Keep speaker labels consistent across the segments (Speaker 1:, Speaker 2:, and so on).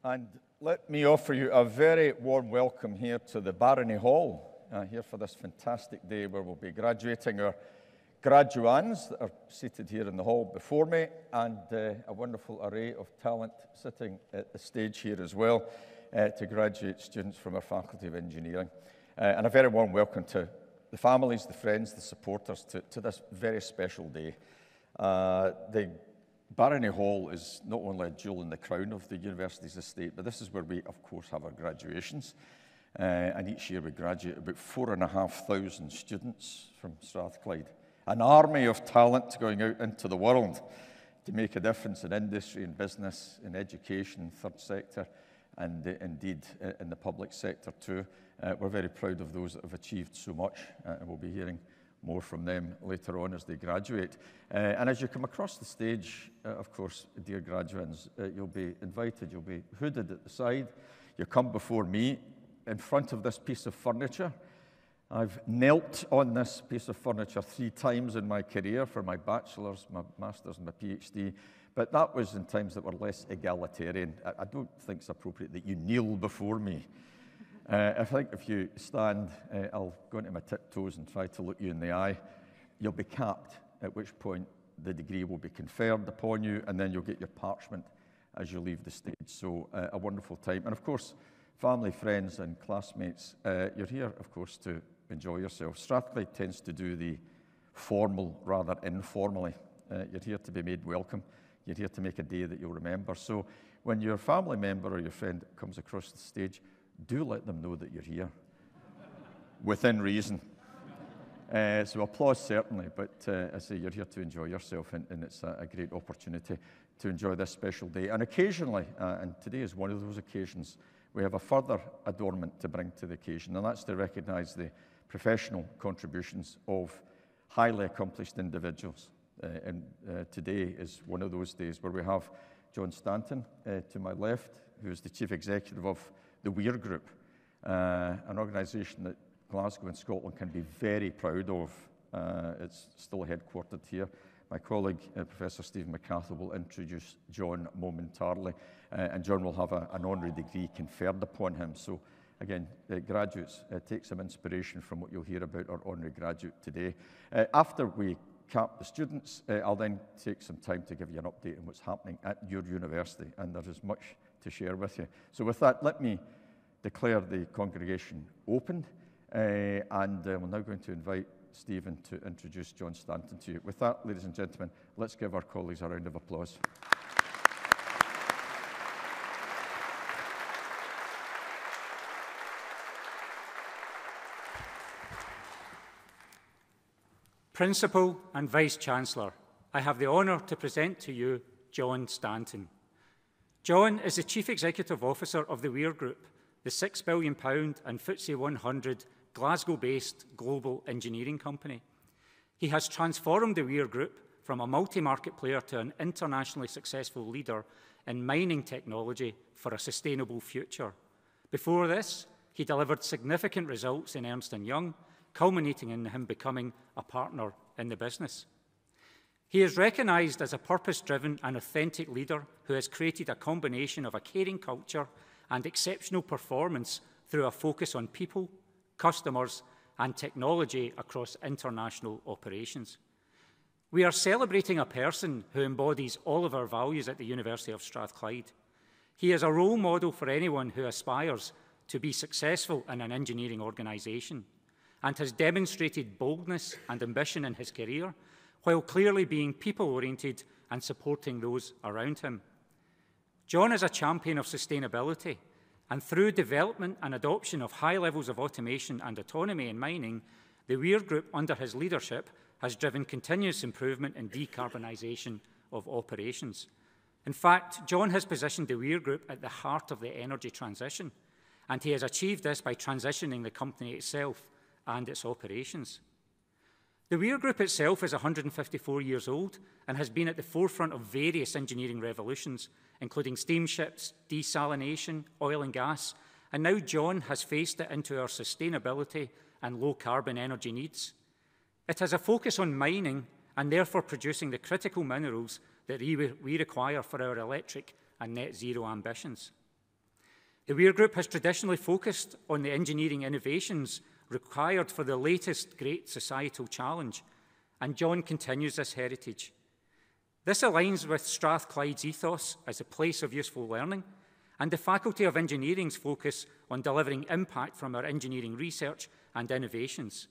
Speaker 1: And let me offer you a very warm welcome here to the Barony Hall, here for this fantastic day where we'll be graduating our graduands that are seated here in the hall before me, and a wonderful array of talent sitting at the stage here as well to graduate students from our Faculty of Engineering. And a very warm welcome to the families, the friends, the supporters to this very special day. The Barony Hall is not only a jewel in the crown of the university's estate, but this is where we, of course, have our graduations. And each year we graduate about 4,500 students from Strathclyde. An army of talent going out into the world to make a difference in industry, in business, in education, third sector, and indeed in the public sector too. We're very proud of those that have achieved so much, and we'll be hearing more from them later on as they graduate. And as you come across the stage, of course, dear graduates, you'll be invited, you'll be hooded at the side. You come before me in front of this piece of furniture. I've knelt on this piece of furniture 3 times in my career for my bachelor's, my master's, and my PhD, but that was in times that were less egalitarian. I don't think it's appropriate that you kneel before me. I think if you stand, I'll go into my tiptoes and try to look you in the eye. You'll be capped, at which point the degree will be conferred upon you, and then you'll get your parchment as you leave the stage. So a wonderful time. And of course, family, friends, and classmates, you're here, of course, to enjoy yourself. Strathclyde tends to do the formal rather informally. You're here to be made welcome. You're here to make a day that you'll remember. So when your family member or your friend comes across the stage, do let them know that you're here, within reason. So applause certainly, but I say you're here to enjoy yourself, and it's a great opportunity to enjoy this special day. And occasionally, and today is one of those occasions, we have a further adornment to bring to the occasion, and that's to recognise the professional contributions of highly accomplished individuals. And today is one of those days where we have John Stanton to my left, who is the Chief Executive of the Weir Group, an organisation that Glasgow and Scotland can be very proud of. It's still headquartered here. My colleague, Professor Stephen McCarthy, will introduce John momentarily, and John will have an honorary degree conferred upon him. So again, graduates, take some inspiration from what you'll hear about our honorary graduate today. After we cap the students, I'll then take some time to give you an update on what's happening at your university, and there is much to share with you. So with that, let me declare the congregation opened, and we're now going to invite Stephen to introduce John Stanton to you. With that, ladies and gentlemen, let's give our colleagues a round of applause.
Speaker 2: Principal and Vice-Chancellor, I have the honour to present to you John Stanton. John is the Chief Executive Officer of the Weir Group, the £6 billion and FTSE 100 Glasgow-based global engineering company. He has transformed the Weir Group from a multi-market player to an internationally successful leader in mining technology for a sustainable future. Before this, he delivered significant results in Ernst & Young, culminating in him becoming a partner in the business. He is recognised as a purpose-driven and authentic leader who has created a combination of a caring culture and exceptional performance through a focus on people, customers, and technology across international operations. We are celebrating a person who embodies all of our values at the University of Strathclyde. He is a role model for anyone who aspires to be successful in an engineering organisation, and has demonstrated boldness and ambition in his career, while clearly being people-oriented and supporting those around him. John is a champion of sustainability, and through development and adoption of high levels of automation and autonomy in mining, the Weir Group, under his leadership, has driven continuous improvement in decarbonisation of operations. In fact, John has positioned the Weir Group at the heart of the energy transition, and he has achieved this by transitioning the company itself and its operations. The Weir Group itself is 154 years old and has been at the forefront of various engineering revolutions, including steamships, desalination, oil and gas, and now John has faced it into our sustainability and low-carbon energy needs. It has a focus on mining and therefore producing the critical minerals that we require for our electric and net zero ambitions. The Weir Group has traditionally focused on the engineering innovations required for the latest great societal challenge, and John continues this heritage. This aligns with Strathclyde's ethos as a place of useful learning, and the Faculty of Engineering's focus on delivering impact from our engineering research and innovations.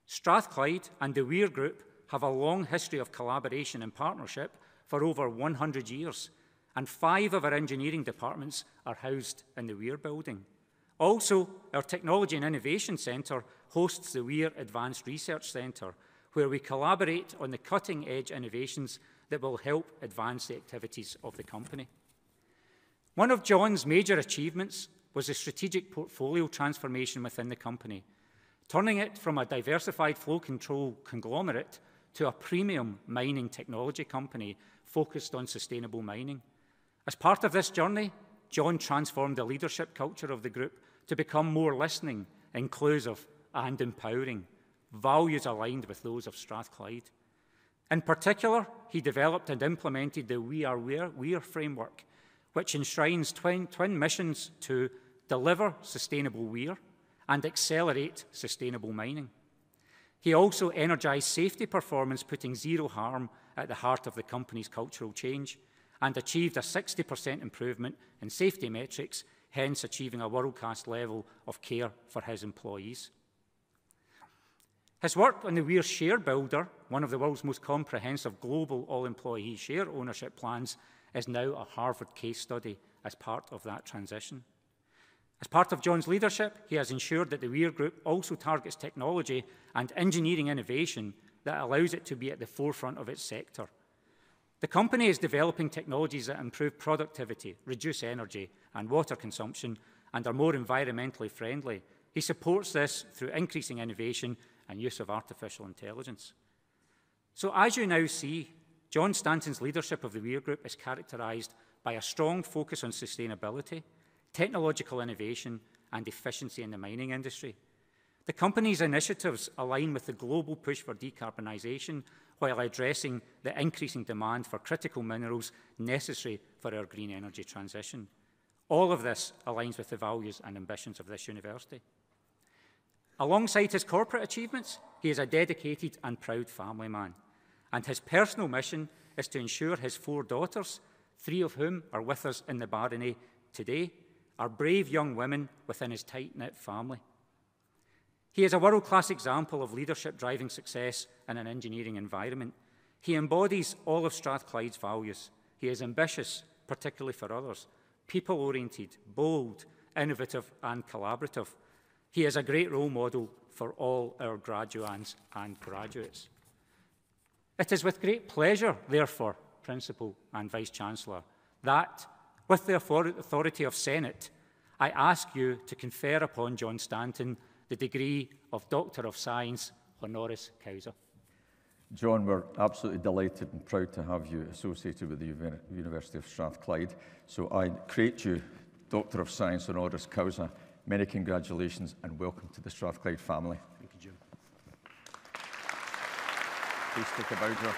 Speaker 2: Strathclyde and the Weir Group have a long history of collaboration and partnership for over 100 years, and 5 of our engineering departments are housed in the Weir building. Also, our Technology and Innovation Centre hosts the Weir Advanced Research Centre, where we collaborate on the cutting-edge innovations that will help advance the activities of the company. One of John's major achievements was the strategic portfolio transformation within the company, turning it from a diversified flow control conglomerate to a premium mining technology company focused on sustainable mining. As part of this journey, John transformed the leadership culture of the group to become more listening, inclusive, and empowering, values aligned with those of Strathclyde. In particular, he developed and implemented the We Are Weir framework, which enshrines twin missions to deliver sustainable weir and accelerate sustainable mining. He also energised safety performance, putting zero harm at the heart of the company's cultural change, and achieved a 60% improvement in safety metrics, hence achieving a world-class level of care for his employees. His work on the Weir Share Builder, one of the world's most comprehensive global all-employee share ownership plans, is now a Harvard case study as part of that transition. As part of John's leadership, he has ensured that the Weir Group also targets technology and engineering innovation that allows it to be at the forefront of its sector. The company is developing technologies that improve productivity, reduce energy and water consumption, and are more environmentally friendly. He supports this through increasing innovation and use of artificial intelligence. So as you now see, John Stanton's leadership of the Weir Group is characterised by a strong focus on sustainability, technological innovation, and efficiency in the mining industry. The company's initiatives align with the global push for decarbonisation while addressing the increasing demand for critical minerals necessary for our green energy transition. All of this aligns with the values and ambitions of this university. Alongside his corporate achievements, he is a dedicated and proud family man, and his personal mission is to ensure his 4 daughters, 3 of whom are with us in the barony today, are brave young women within his tight-knit family. He is a world-class example of leadership driving success in an engineering environment. He embodies all of Strathclyde's values. He is ambitious, particularly for others, people-oriented, bold, innovative and collaborative. He is a great role model for all our graduands and graduates. It is with great pleasure, therefore, Principal and Vice-Chancellor, that, with the authority of Senate, I ask you to confer upon John Stanton the degree of Doctor of Science, honoris causa.
Speaker 1: John, we're absolutely delighted and proud to have you associated with the University of Strathclyde. So I create you Doctor of Science, honoris causa. Many congratulations and welcome to the Strathclyde family.
Speaker 2: Thank you, John.
Speaker 1: Please take a bow, John.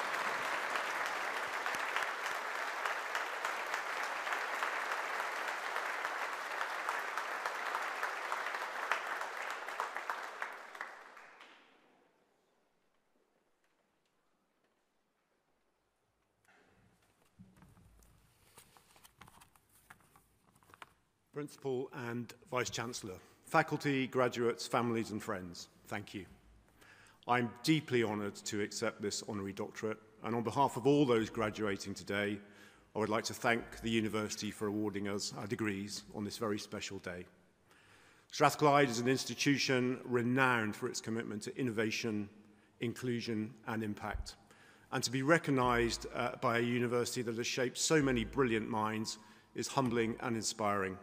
Speaker 3: Principal and Vice-Chancellor, faculty, graduates, families and friends, thank you. I'm deeply honoured to accept this honorary doctorate, and on behalf of all those graduating today, I would like to thank the university for awarding us our degrees on this very special day. Strathclyde is an institution renowned for its commitment to innovation, inclusion and impact, and to be recognised by a university that has shaped so many brilliant minds is humbling and inspiring.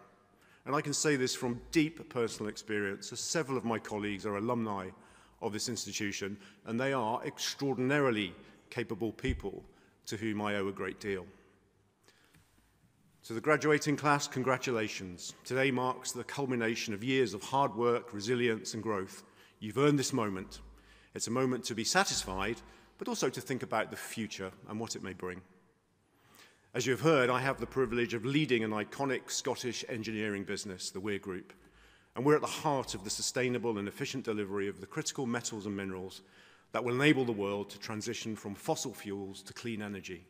Speaker 3: And I can say this from deep personal experience, as several of my colleagues are alumni of this institution, and they are extraordinarily capable people to whom I owe a great deal. To the graduating class, congratulations. Today marks the culmination of years of hard work, resilience and growth. You've earned this moment. It's a moment to be satisfied, but also to think about the future and what it may bring. As you've heard, I have the privilege of leading an iconic Scottish engineering business, the Weir Group, and we're at the heart of the sustainable and efficient delivery of the critical metals and minerals that will enable the world to transition from fossil fuels to clean energy.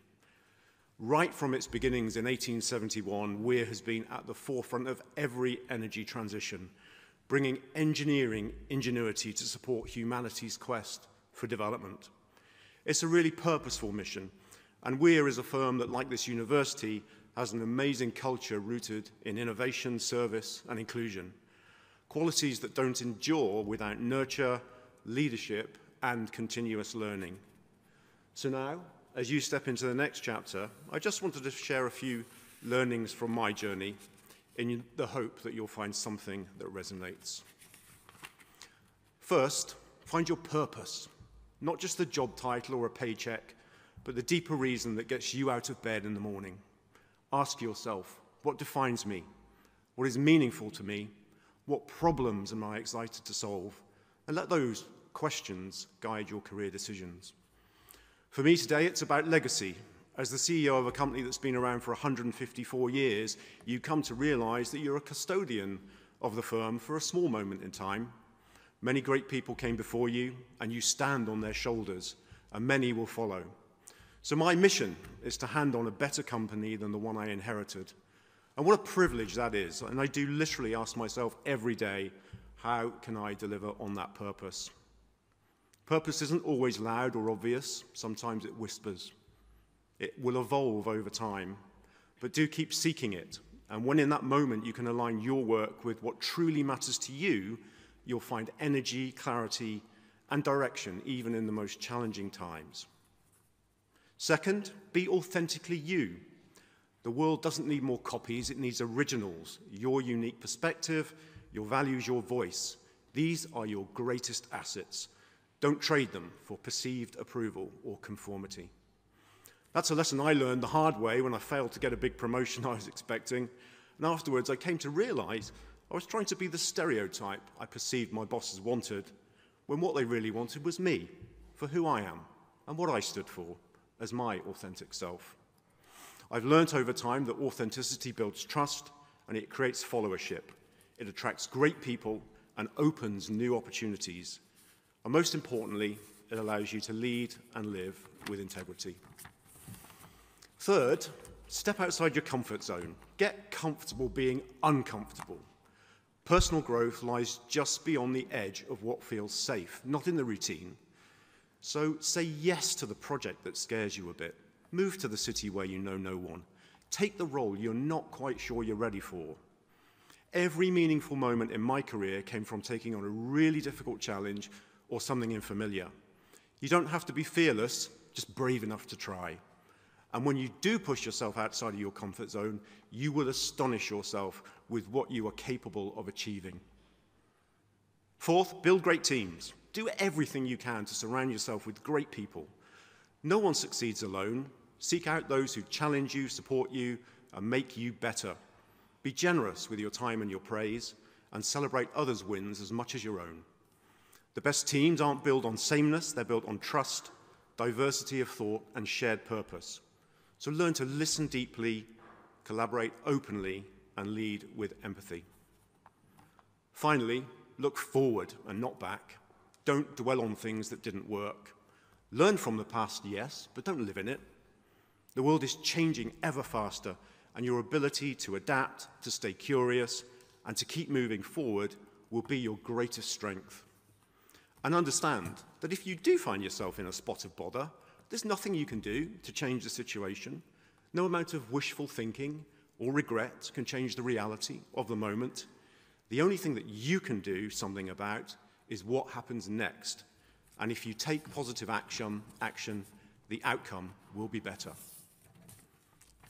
Speaker 3: Right from its beginnings in 1871, Weir has been at the forefront of every energy transition, bringing engineering ingenuity to support humanity's quest for development. It's a really purposeful mission, and Weir is a firm that, like this university, has an amazing culture rooted in innovation, service, and inclusion, qualities that don't endure without nurture, leadership, and continuous learning. So now, as you step into the next chapter, I just wanted to share a few learnings from my journey in the hope that you'll find something that resonates. First, find your purpose, not just the job title or a paycheck, but the deeper reason that gets you out of bed in the morning. Ask yourself, what defines me? What is meaningful to me? What problems am I excited to solve? And let those questions guide your career decisions. For me today, it's about legacy. As the CEO of a company that's been around for 154 years, you come to realize that you're a custodian of the firm for a small moment in time. Many great people came before you, and you stand on their shoulders, and many will follow. So my mission is to hand on a better company than the one I inherited. And what a privilege that is. And I do literally ask myself every day, how can I deliver on that purpose? Purpose isn't always loud or obvious. Sometimes it whispers. It will evolve over time, but do keep seeking it. And when in that moment you can align your work with what truly matters to you, you'll find energy, clarity, and direction, even in the most challenging times. Second, be authentically you. The world doesn't need more copies, it needs originals. Your unique perspective, your values, your voice. These are your greatest assets. Don't trade them for perceived approval or conformity. That's a lesson I learned the hard way when I failed to get a big promotion I was expecting. And afterwards, I came to realize I was trying to be the stereotype I perceived my bosses wanted, when what they really wanted was me, for who I am and what I stood for as my authentic self. I've learned over time that authenticity builds trust and it creates followership. It attracts great people and opens new opportunities. And most importantly, it allows you to lead and live with integrity. Third, step outside your comfort zone. Get comfortable being uncomfortable. Personal growth lies just beyond the edge of what feels safe, not in the routine. So say yes to the project that scares you a bit. Move to the city where you know no one. Take the role you're not quite sure you're ready for. Every meaningful moment in my career came from taking on a really difficult challenge or something unfamiliar. You don't have to be fearless, just brave enough to try. And when you do push yourself outside of your comfort zone, you will astonish yourself with what you are capable of achieving. Fourth, build great teams. Do everything you can to surround yourself with great people. No one succeeds alone. Seek out those who challenge you, support you, and make you better. Be generous with your time and your praise, and celebrate others' wins as much as your own. The best teams aren't built on sameness, they're built on trust, diversity of thought, and shared purpose. So learn to listen deeply, collaborate openly, and lead with empathy. Finally, look forward and not back. Don't dwell on things that didn't work. Learn from the past, yes, but don't live in it. The world is changing ever faster, and your ability to adapt, to stay curious, and to keep moving forward will be your greatest strength. And understand that if you do find yourself in a spot of bother, there's nothing you can do to change the situation. No amount of wishful thinking or regret can change the reality of the moment. The only thing that you can do something about is what happens next. And if you take positive action, the outcome will be better.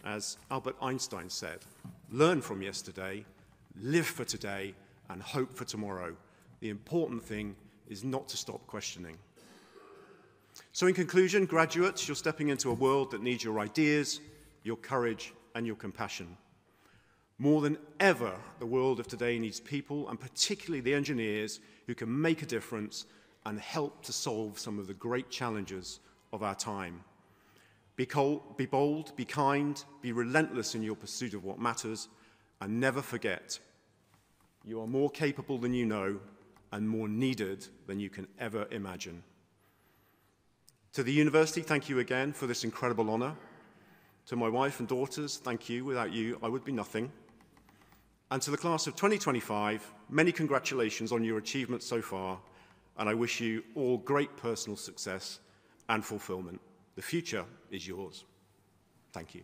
Speaker 3: As Albert Einstein said, learn from yesterday, live for today, and hope for tomorrow. The important thing is not to stop questioning. So in conclusion, graduates, you're stepping into a world that needs your ideas, your courage, and your compassion. More than ever, the world of today needs people, and particularly the engineers, who can make a difference and help to solve some of the great challenges of our time. Be bold, be kind, be relentless in your pursuit of what matters, and never forget, you are more capable than you know and more needed than you can ever imagine. To the university, thank you again for this incredible honor. To my wife and daughters, thank you. Without you, I would be nothing. And to the class of 2025, many congratulations on your achievements so far, and I wish you all great personal success and fulfillment. The future is yours. Thank you.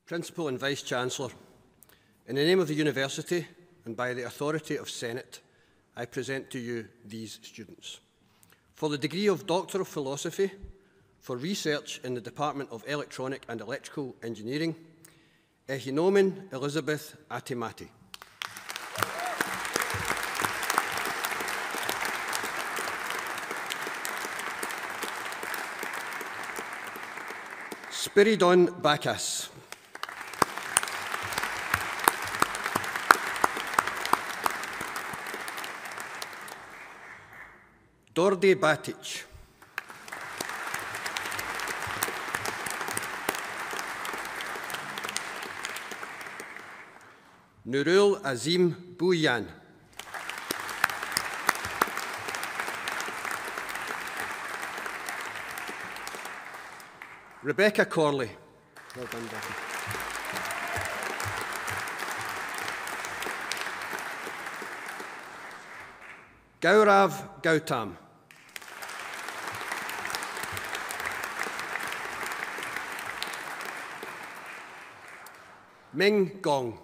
Speaker 4: Principal and Vice-Chancellor, in the name of the University and by the authority of Senate, I present to you these students. For the degree of Doctor of Philosophy, for research in the Department of Electronic and Electrical Engineering, Ehinomen Elizabeth Atimati. Spiridon Bacchus. Dordi Batic. Nurul Azim Bouyan. Rebecca Corley. Well done, Becky. Gaurav Gautam. Ming Gong.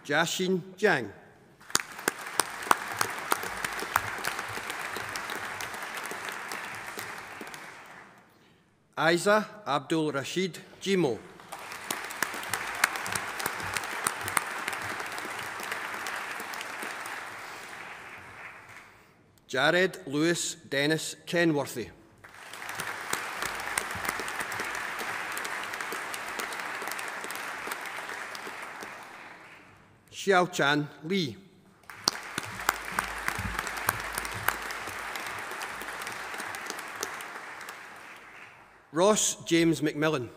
Speaker 4: Jashin Jiang. Aiza Abdul Rashid Jimo. Jared Lewis Dennis Kenworthy. Xiao Chan Li. Ross James McMillan.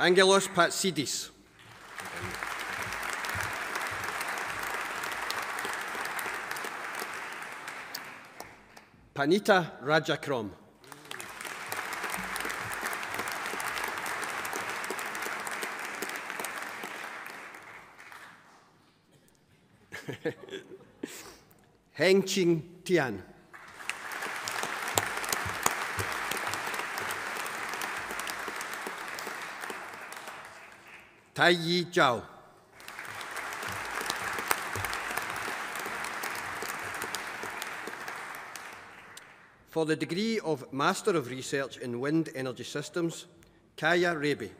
Speaker 4: Angelos Patsidis. Panita Rajakrom. Heng Ching Tian. Tai Yi Zhao. For the degree of Master of Research in Wind Energy Systems, Kaya Raby.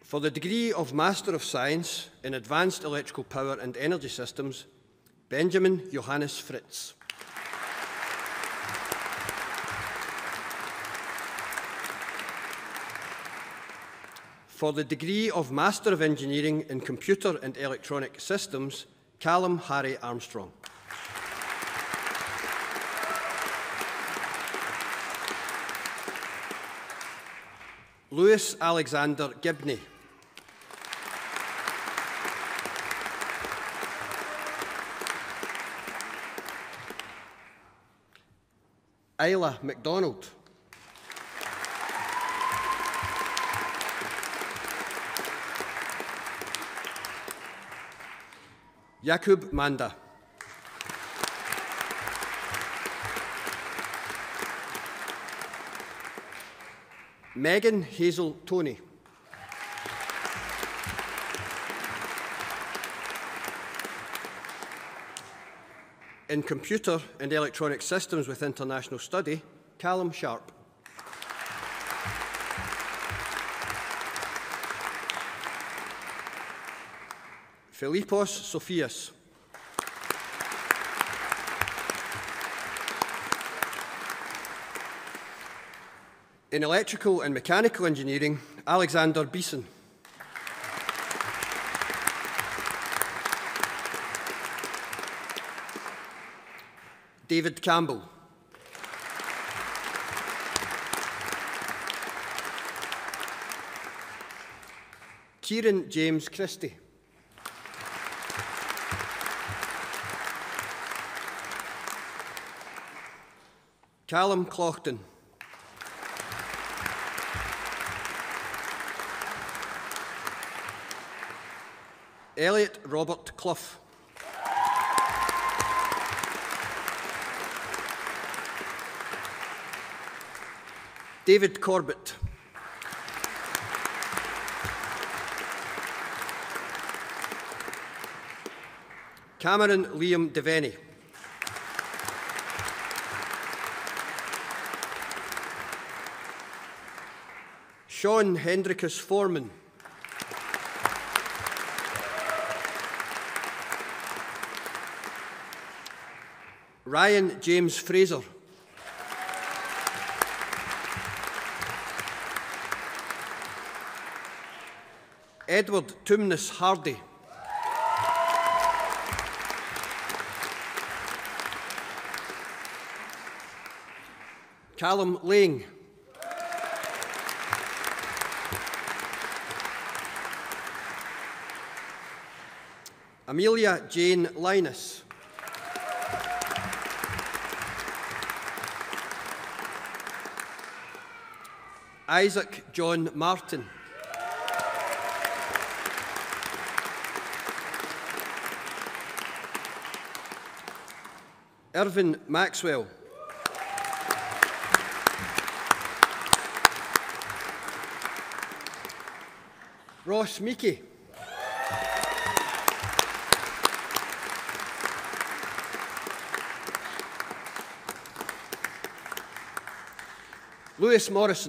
Speaker 4: For the degree of Master of Science in Advanced Electrical Power and Energy Systems, Benjamin Johannes Fritz. For the degree of Master of Engineering in Computer and Electronic Systems, Callum Harry Armstrong. Lewis Alexander Gibney. Isla MacDonald. Jakub Manda. Megan Hazel Toney. In Computer and Electronic Systems with International Study, Callum Sharp. Philippos Sophias. In Electrical and Mechanical Engineering, Alexander Beeson. David Campbell. Kieran James Christie. Callum Cloughton. Elliot Robert Clough. David Corbett. Cameron Liam Devaney. Sean Hendricus Foreman. Ryan James Fraser. Edward Tumnus Hardy. Callum Lang. Amelia Jane Linus. Isaac John Martin. Irvin Maxwell. Ross Meekie. Lewis Morrison.